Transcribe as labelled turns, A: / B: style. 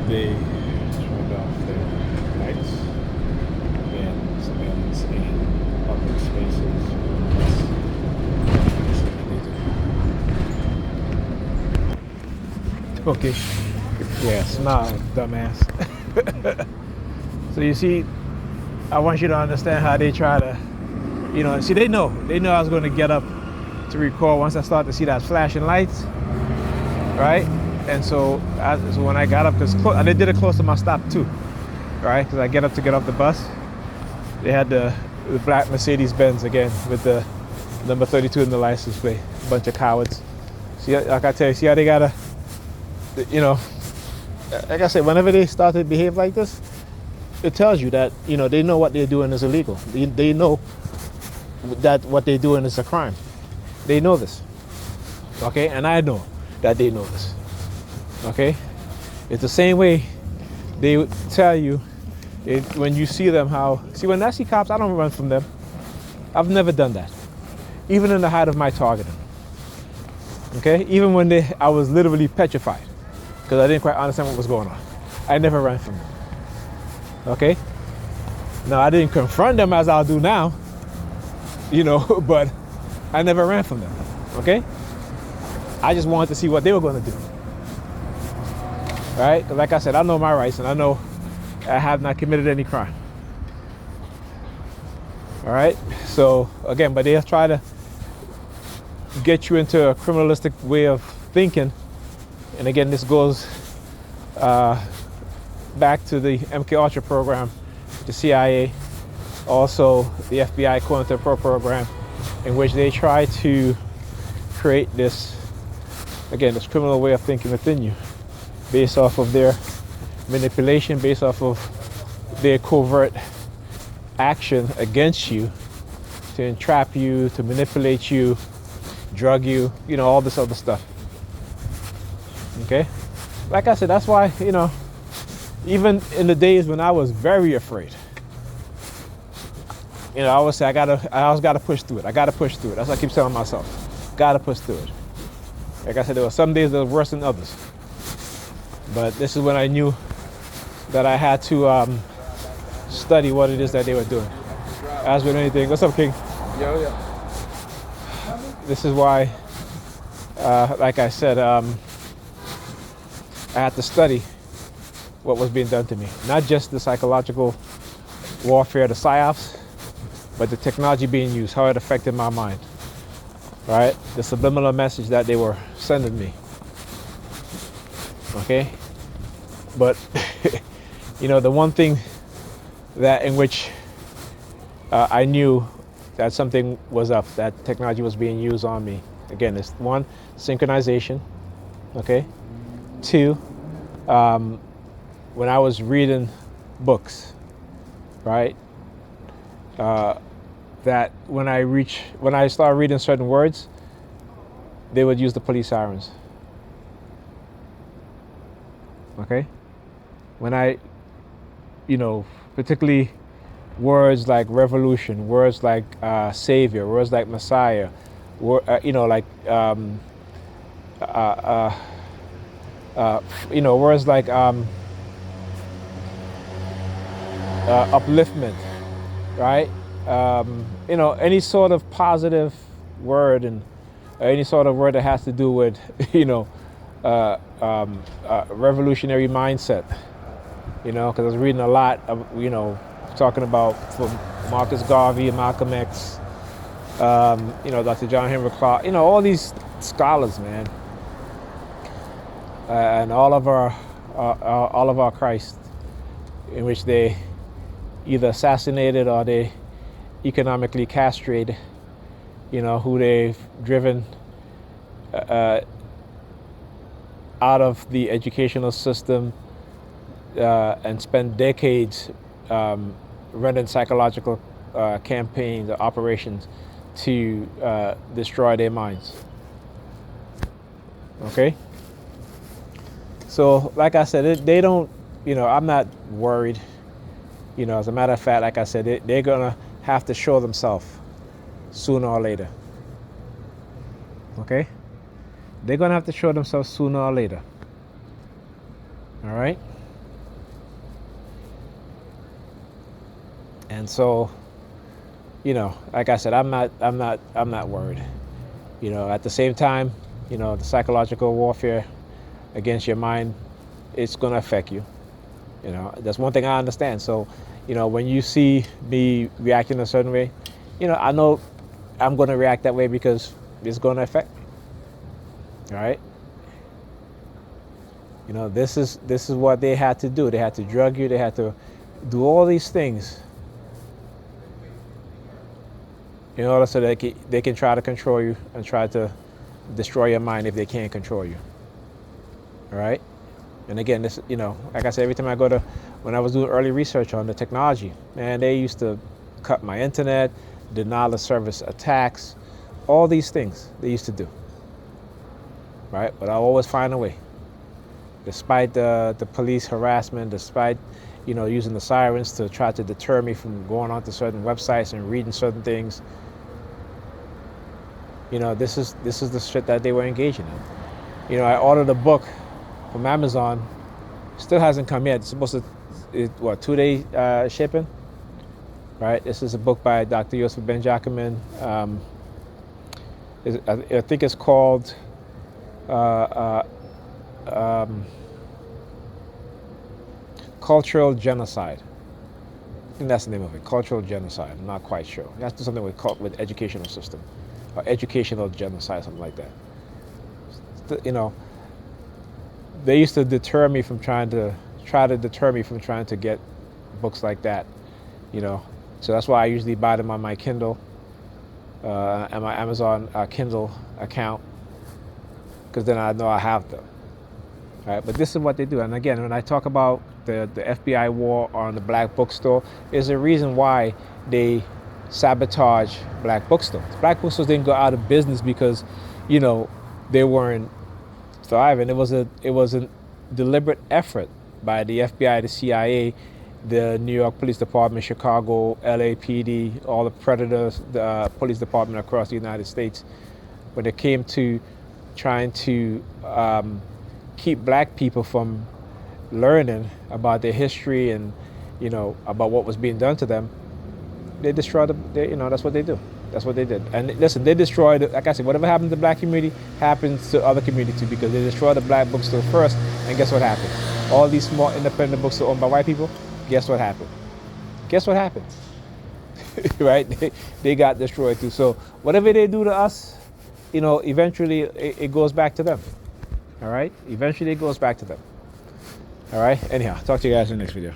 A: they turned off their lights and civilians in public spaces. Okay. Yes, nah, dumbass. So you see, I want you to understand how they try to, see, they know I was going to get up to record once I start to see that flashing lights, right? And so when I got up, because they did it close to my stop too, right? Because I get up to get off the bus, they had the black Mercedes-Benz again with the number 32 in the license plate. Bunch of cowards. See, like I tell you, see how they gotta, like I said, whenever they start to behave like this, it tells you that, they know what they're doing is illegal. They know that what they're doing is a crime. They know this, okay? And I know that they know this, okay? It's the same way they would tell you when you see them when I see cops, I don't run from them. I've never done that, even in the height of my targeting, okay? Even when I was literally petrified because I didn't quite understand what was going on. I never ran from them, okay? Now, I didn't confront them as I'll do now, but I never ran from them, okay? I just wanted to see what they were going to do, right? Because like I said, I know my rights and I know I have not committed any crime, all right? So again, but they'll try to get you into a criminalistic way of thinking. And again, this goes back to the MK Ultra program, the CIA, also the FBI COINTELPRO program, in which they try to create this criminal way of thinking within you, based off of their manipulation, based off of their covert action against you, to entrap you, to manipulate you, drug you, all this other stuff. Okay? Like I said, that's why, even in the days when I was very afraid, I always say I always gotta push through it. I gotta push through it. That's what I keep telling myself. Gotta push through it. Like I said, there were some days that were worse than others. But this is when I knew that I had to study what it is that they were doing. As with anything, what's up, King?
B: Yo.
A: This is why, like I said, I had to study what was being done to me. Not just the psychological warfare, the psyops, but the technology being used, how it affected my mind, right? The subliminal message that they were sending me, okay? But, the one thing that in which I knew that something was up, that technology was being used on me, again, is one, synchronization, okay? Two, when I was reading books, right? That when I started reading certain words, they would use the police sirens. Okay? When I, particularly words like revolution, words like savior, words like messiah, like words like upliftment, right? Any sort of positive word and any sort of word that has to do with, revolutionary mindset, because I was reading a lot of, talking about from Marcus Garvey and Malcolm X, Dr. John Henry Clark, all these scholars, man, and all of our Christ, in which they either assassinated or they economically castrated, who they've driven out of the educational system and spent decades running psychological campaigns or operations to destroy their minds. Okay? So, like I said, they don't, I'm not worried. As a matter of fact, like I said, they're going to have to show themselves sooner or later. Okay? They're going to have to show themselves sooner or later. All right? And so, like I said, I'm not worried. At the same time, the psychological warfare against your mind, it's going to affect you. That's one thing I understand. So, when you see me reacting a certain way, I know I'm going to react that way because it's going to affect me. All right. This is what they had to do. They had to drug you. They had to do all these things in order so that they can try to control you and try to destroy your mind if they can't control you. All right. And again, this, like I said, every time when I was doing early research on the technology, man, they used to cut my internet, denial of service attacks, all these things they used to do. Right. But I always find a way. Despite the police harassment, despite, using the sirens to try to deter me from going onto certain websites and reading certain things, this is the shit that they were engaging in. I ordered a book from Amazon, still hasn't come yet. It's supposed to, 2-day shipping, right? This is a book by Dr. Yosef Ben Jacquemin. I think it's called Cultural Genocide. I think that's the name of it, Cultural Genocide. I'm not quite sure. It has to do something with educational system, or educational genocide, something like that. They used to deter me from trying to get books like that, So that's why I usually buy them on my Kindle and my Amazon Kindle account, because then I know I have them. All right, but this is what they do. And again, when I talk about the FBI war on the black bookstore, there's a reason why they sabotage black bookstores. Black bookstores didn't go out of business because, they weren't thriving. It was a deliberate effort by the FBI, the CIA, the New York Police Department, Chicago, LAPD, all the Predators, the police department across the United States, when it came to trying to keep black people from learning about their history and, about what was being done to them. They destroyed them. That's what they do. That's what they did. And listen, they destroyed, like I said, whatever happened to the black community happens to other communities too, because they destroyed the black bookstore first, and guess what happened? All these small independent bookstores owned by white people, guess what happened? Guess what happened? Right? They got destroyed too. So whatever they do to us, eventually it goes back to them. All right? Eventually it goes back to them. All right? Anyhow, talk to you guys in the next video.